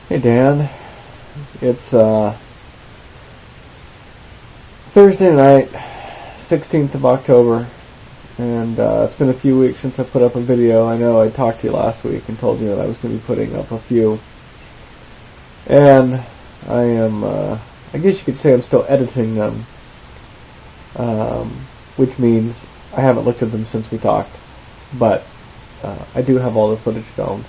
Hey Dan, it's Thursday night, 16th of October, and it's been a few weeks since I put up a video. I know I talked to you last week and told you that I was going to be putting up a few, and I am, I guess you could say I'm still editing them, which means I haven't looked at them since we talked, but I do have all the footage filmed.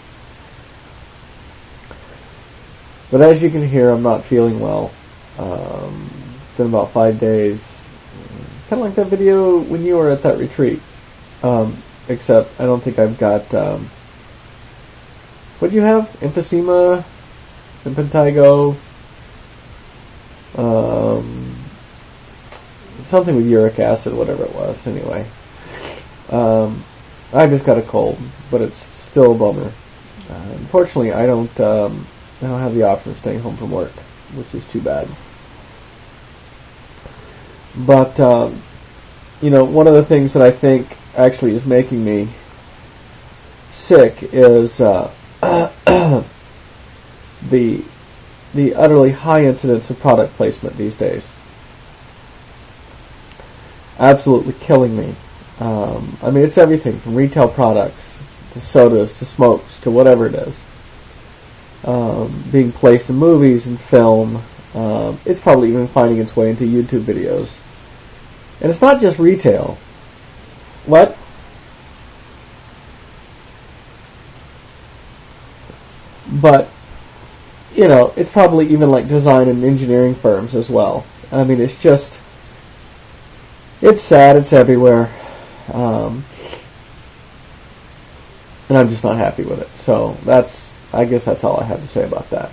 But as you can hear, I'm not feeling well. It's been about 5 days. It's kind of like that video when you were at that retreat. Except I don't think I've got... what do you have? Emphysema? Impetigo? Something with uric acid, whatever it was. Anyway. I just got a cold, but it's still a bummer. Unfortunately, I don't have the option of staying home from work, which is too bad. But, one of the things that I think actually is making me sick is the utterly high incidence of product placement these days. Absolutely killing me. It's everything from retail products to sodas to smokes to whatever it is. Being placed in movies and film. It's probably even finding its way into YouTube videos. And it's not just retail. What? But, it's probably even like design and engineering firms as well. It's just... it's sad, it's everywhere. And I'm just not happy with it. So, I guess that's all I have to say about that.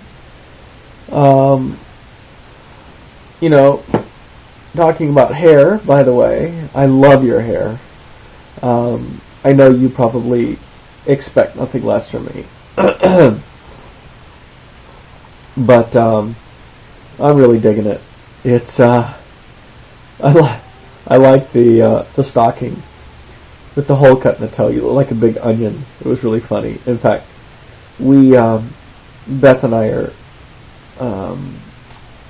Talking about hair, by the way, I love your hair. I know you probably expect nothing less from me. But I'm really digging it. It's I like the stocking with the hole cut in the toe. You look like a big onion. It was really funny. In fact, we Beth and I are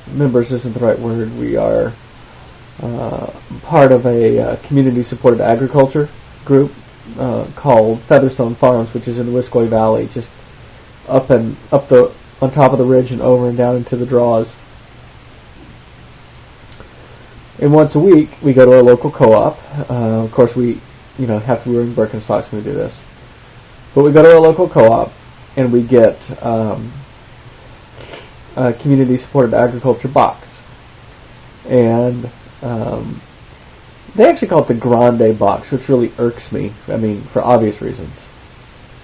members isn't the right word. We are part of a community-supported agriculture group called Featherstone Farms, which is in the Wiscoy Valley, just up on top of the ridge and over and down into the draws. And once a week, we go to our local co-op. Of course, we have to be wearing Birkenstocks when we do this. But we go to our local co-op, and we get a community-supported agriculture box. And they actually call it the Grande box, which really irks me, for obvious reasons.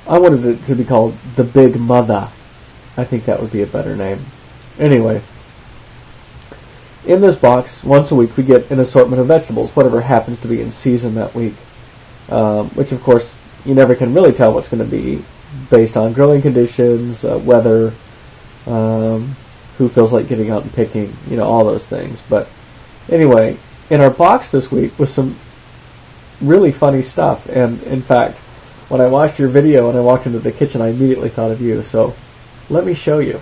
I wanted it to be called the Big Mother. I think that would be a better name. Anyway, in this box, once a week, we get an assortment of vegetables, whatever happens to be in season that week. Which, of course, you never can really tell what's going to be based on growing conditions, weather, who feels like getting out and picking, all those things. But anyway, in our box this week was some really funny stuff. And in fact, when I watched your video and I walked into the kitchen, I immediately thought of you. So let me show you.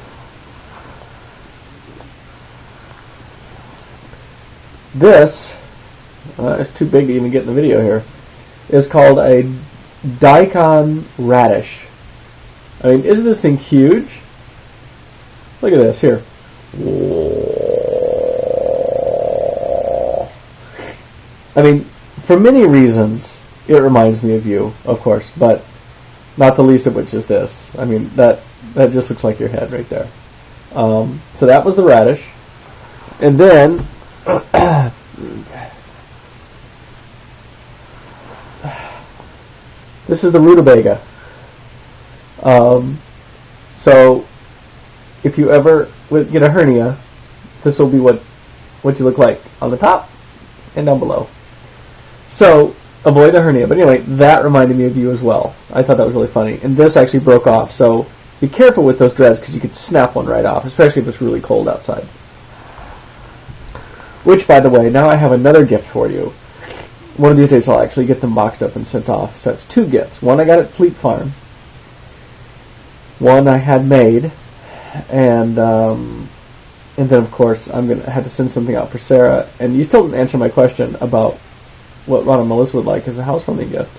This is too big to even get in the video here. Is called a daikon radish. Isn't this thing huge? Look at this here. For many reasons, it reminds me of you, of course, but not the least of which is this. That just looks like your head right there. So that was the radish. And then... this is the rutabaga. So if you ever get a hernia, this will be what you look like on the top and down below. So avoid the hernia. But anyway, that reminded me of you as well. I thought that was really funny. And this actually broke off. So be careful with those dreads because you could snap one right off, especially if it's really cold outside. Which, by the way, now I have another gift for you. One of these days I'll actually get them boxed up and sent off. So that's two gifts. One I got at Fleet Farm. One I had made. and then of course I'm gonna have to send something out for Sarah. And you still didn't answer my question about what Ron and Melissa would like as a housewarming gift,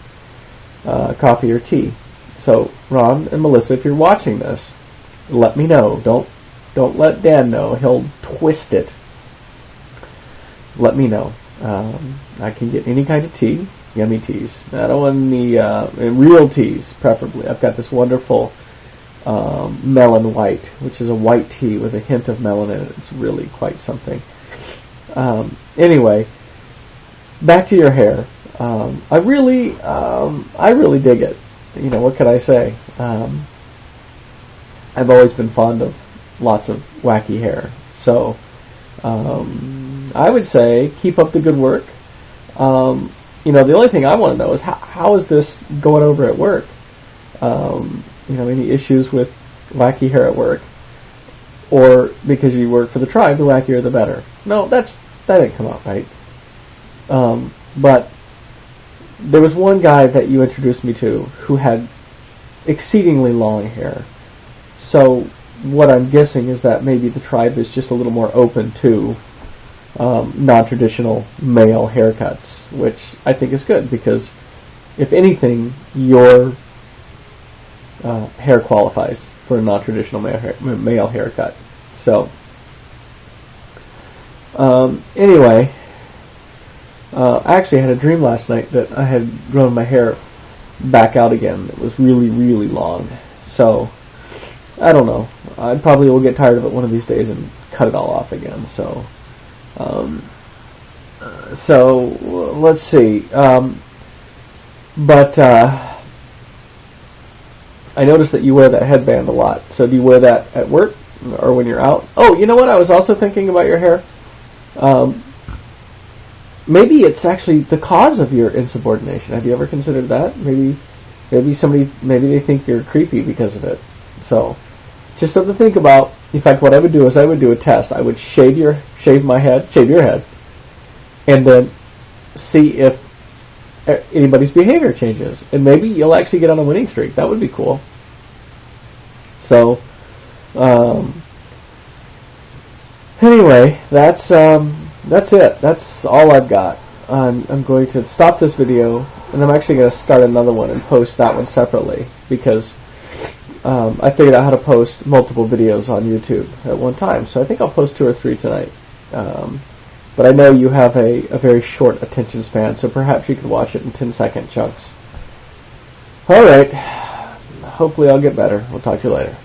coffee or tea. So Ron and Melissa, if you're watching this, let me know. Don't let Dan know. He'll twist it. Let me know. I can get any kind of tea, yummy teas. I don't want any real teas, preferably. I've got this wonderful melon white, which is a white tea with a hint of melon in it. It's really quite something. Anyway, back to your hair. I really dig it. You know, what can I say? I've always been fond of lots of wacky hair. So I would say keep up the good work. You know, the only thing I want to know is how is this going over at work? You know, any issues with wacky hair at work? Or because you work for the tribe, the wackier the better. No, that didn't come out right. But there was one guy that you introduced me to who had exceedingly long hair. So what I'm guessing is that maybe the tribe is just a little more open to non-traditional male haircuts, which I think is good, because if anything, your hair qualifies for a non-traditional male haircut. So anyway, I actually had a dream last night that I had grown my hair back out again. It was really, really long. So I don't know. I probably will get tired of it one of these days and cut it all off again. So let's see. But I noticed that you wear that headband a lot. So do you wear that at work or when you're out? Oh, you know what? I was also thinking about your hair. Maybe it's actually the cause of your insubordination. Have you ever considered that? Maybe they think you're creepy because of it. So just something to think about. In fact, what I would do is I would do a test. I would shave your head, and then see if anybody's behavior changes. And maybe you'll actually get on a winning streak. That would be cool. So, anyway, that's it. That's all I've got. I'm going to stop this video, and I'm actually going to start another one and post that one separately, because I figured out how to post multiple videos on YouTube at one time. So I think I'll post 2 or 3 tonight. But I know you have a very short attention span, so perhaps you could watch it in 10-second chunks. Alright. Hopefully I'll get better. We'll talk to you later.